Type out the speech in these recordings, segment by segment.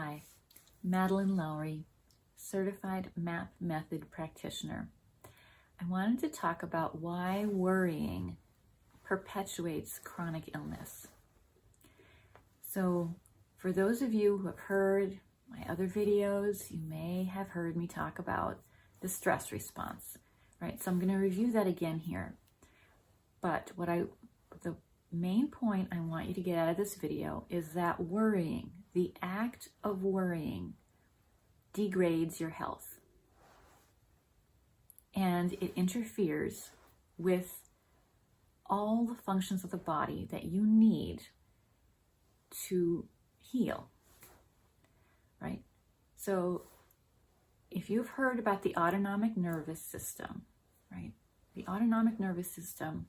Hi, Madeline Lowry, Certified MAP Method Practitioner. I wanted to talk about why worrying perpetuates chronic illness. So for those of you who have heard my other videos, you may have heard me talk about the stress response, right? So I'm going to review that again here. But the main point I want you to get out of this video is that worrying, the act of worrying, degrades your health. And it interferes with all the functions of the body that you need to heal, right? So if you've heard about the autonomic nervous system, right? The autonomic nervous system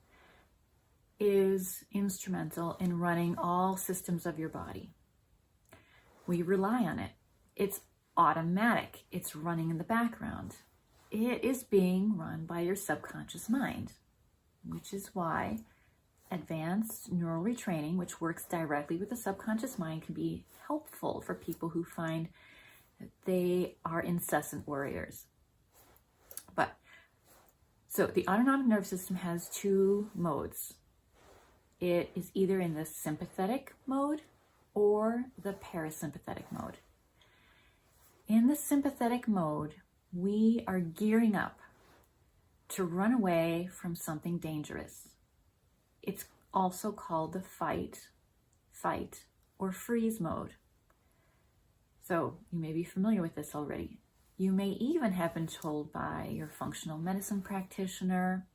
is instrumental in running all systems of your body. We rely on it. It's automatic. It's running in the background. It is being run by your subconscious mind, which is why advanced neural retraining, which works directly with the subconscious mind, can be helpful for people who find that they are incessant worriers. So the autonomic nervous system has two modes. It is either in the sympathetic mode or the parasympathetic mode. In the sympathetic mode, we are gearing up to run away from something dangerous. It's also called the fight, or freeze mode. So you may be familiar with this already. You may even have been told by your functional medicine practitioner,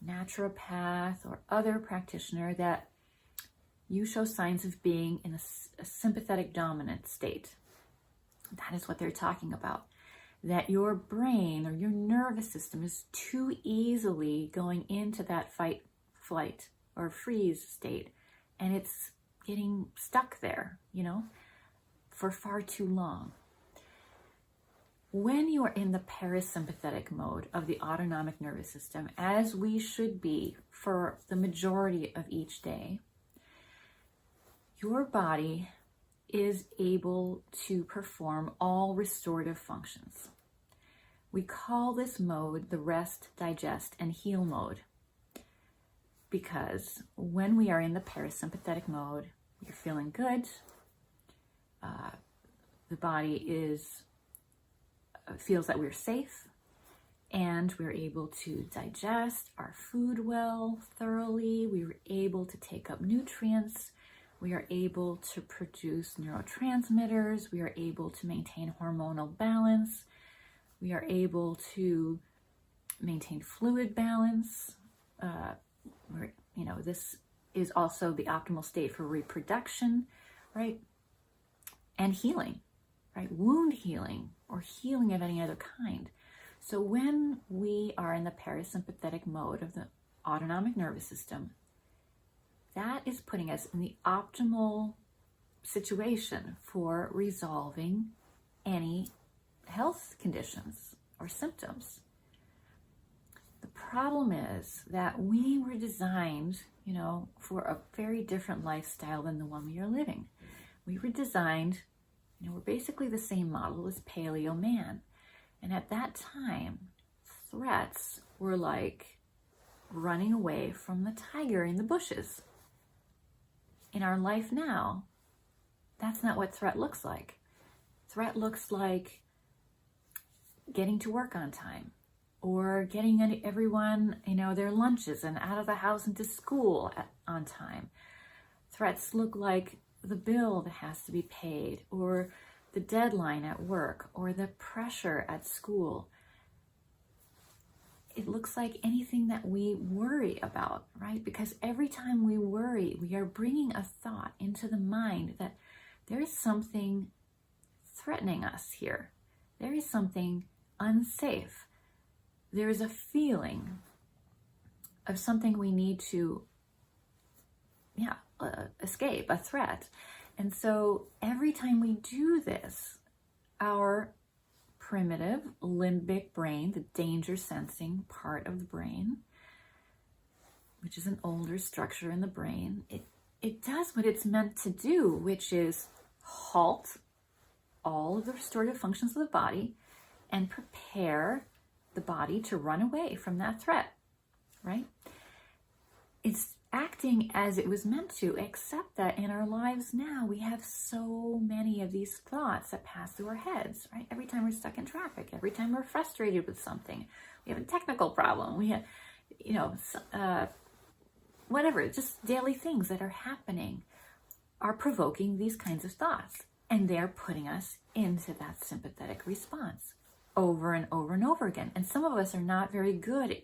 naturopath, or other practitioner that you show signs of being in a sympathetic dominant state. That is what they're talking about. That your brain or your nervous system is too easily going into that fight, flight, or freeze state, and it's getting stuck there, for far too long. When you are in the parasympathetic mode of the autonomic nervous system, as we should be for the majority of each day, your body is able to perform all restorative functions. We call this mode the rest, digest, and heal mode, because when we are in the parasympathetic mode, you're feeling good, the body feels that we're safe, and we're able to digest our food well, thoroughly. We were able to take up nutrients. We are able to produce neurotransmitters. We are able to maintain hormonal balance. We are able to maintain fluid balance. This is also the optimal state for reproduction, right? And healing, right? Wound healing or healing of any other kind. So when we are in the parasympathetic mode of the autonomic nervous system, that is putting us in the optimal situation for resolving any health conditions or symptoms. The problem is that we were designed, for a very different lifestyle than the one we are living. We were designed, we're basically the same model as Paleo man. And at that time, threats were like running away from the tiger in the bushes. In our life now, that's not what threat looks like. Threat looks like getting to work on time, or getting everyone, their lunches and out of the house and to school on time. Threats look like the bill that has to be paid, or the deadline at work, or the pressure at school. It looks like anything that we worry about, right? Because every time we worry, we are bringing a thought into the mind that there is something threatening us here. There is something unsafe. There is a feeling of something we need to escape, a threat. And so every time we do this, our primitive limbic brain, the danger sensing part of the brain, which is an older structure in the brain, it does what it's meant to do, which is halt all of the restorative functions of the body and prepare the body to run away from that threat, right? It's acting as it was meant to, except that in our lives now, we have so many of these thoughts that pass through our heads, right? Every time we're stuck in traffic, every time we're frustrated with something, we have a technical problem, we have, whatever, just daily things that are happening are provoking these kinds of thoughts. And they're putting us into that sympathetic response over and over and over again. And some of us are not very good at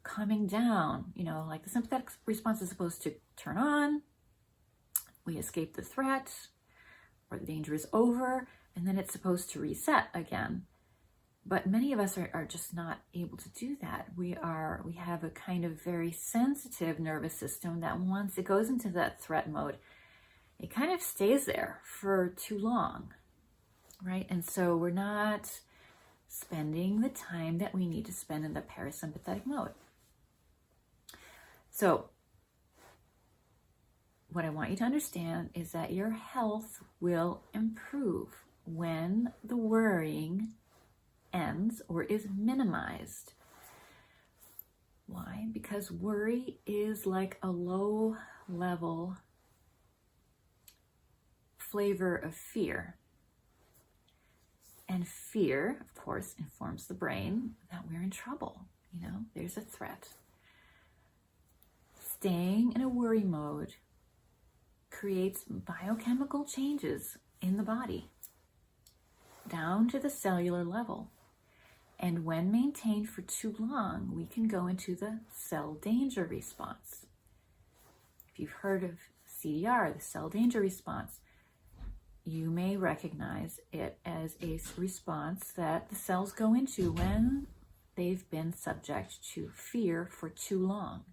calming down. Like the sympathetic response is supposed to turn on, we escape the threat, or the danger is over, and then it's supposed to reset again. But many of us are just not able to do that. We have a kind of very sensitive nervous system that once it goes into that threat mode, it kind of stays there for too long, right? And so we're not spending the time that we need to spend in the parasympathetic mode. So what I want you to understand is that your health will improve when the worrying ends or is minimized. Why? Because worry is like a low level flavor of fear. And fear, of course, informs the brain that we're in trouble. There's a threat. Staying in a worry mode creates biochemical changes in the body, down to the cellular level. And when maintained for too long, we can go into the cell danger response. If you've heard of CDR, the cell danger response, you may recognize it as a response that the cells go into when they've been subject to fear for too long.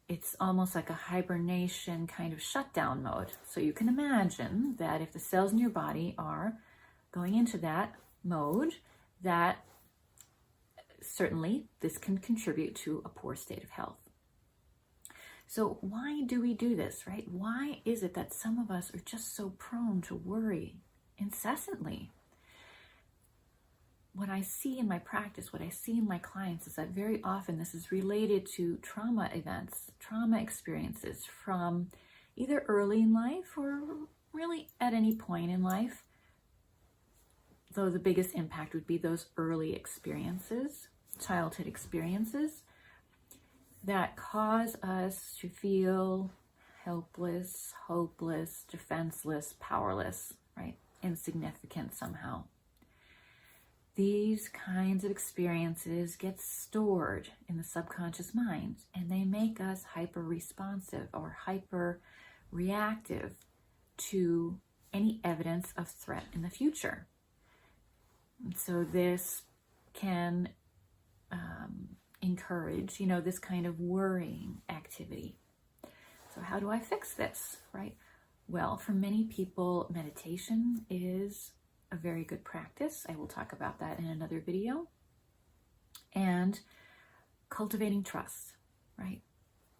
It's almost like a hibernation kind of shutdown mode. So you can imagine that if the cells in your body are going into that mode, that certainly this can contribute to a poor state of health. So why do we do this, right? Why is it that some of us are just so prone to worry incessantly? What I see in my practice, what I see in my clients is that very often this is related to trauma events, trauma experiences from either early in life or really at any point in life. Though the biggest impact would be those early experiences, childhood experiences, that cause us to feel helpless, hopeless, defenseless, powerless, right? Insignificant somehow. These kinds of experiences get stored in the subconscious mind, and they make us hyper-responsive or hyper-reactive to any evidence of threat in the future. And so this can encourage, this kind of worrying activity. So how do I fix this, right? Well, for many people, meditation is a very good practice. I will talk about that in another video. And cultivating trust, right?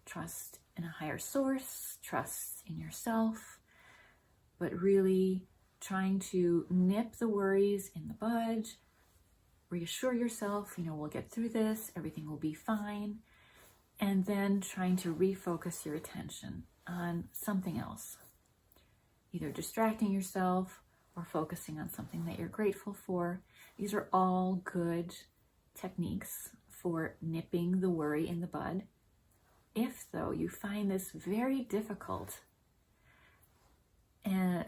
Trust in a higher source, trust in yourself, but really trying to nip the worries in the bud, reassure yourself, we'll get through this, everything will be fine, and then trying to refocus your attention on something else, either distracting yourself or focusing on something that you're grateful for. These are all good techniques for nipping the worry in the bud. If, though, you find this very difficult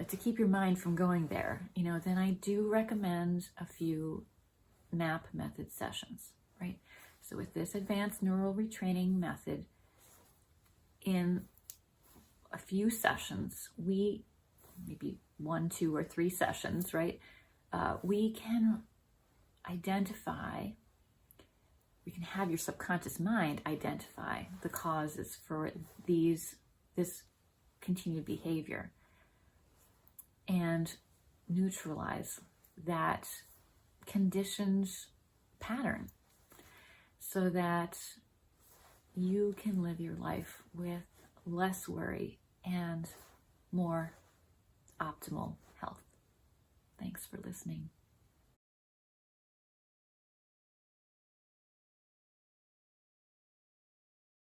to keep your mind from going there, then I do recommend a few MAP method sessions, right? So with this advanced neural retraining method, in a few sessions, maybe 1, 2, or 3 sessions, right? We can have your subconscious mind identify the causes for this continued behavior and neutralize that conditioned pattern so that you can live your life with less worry and more optimal health. Thanks for listening.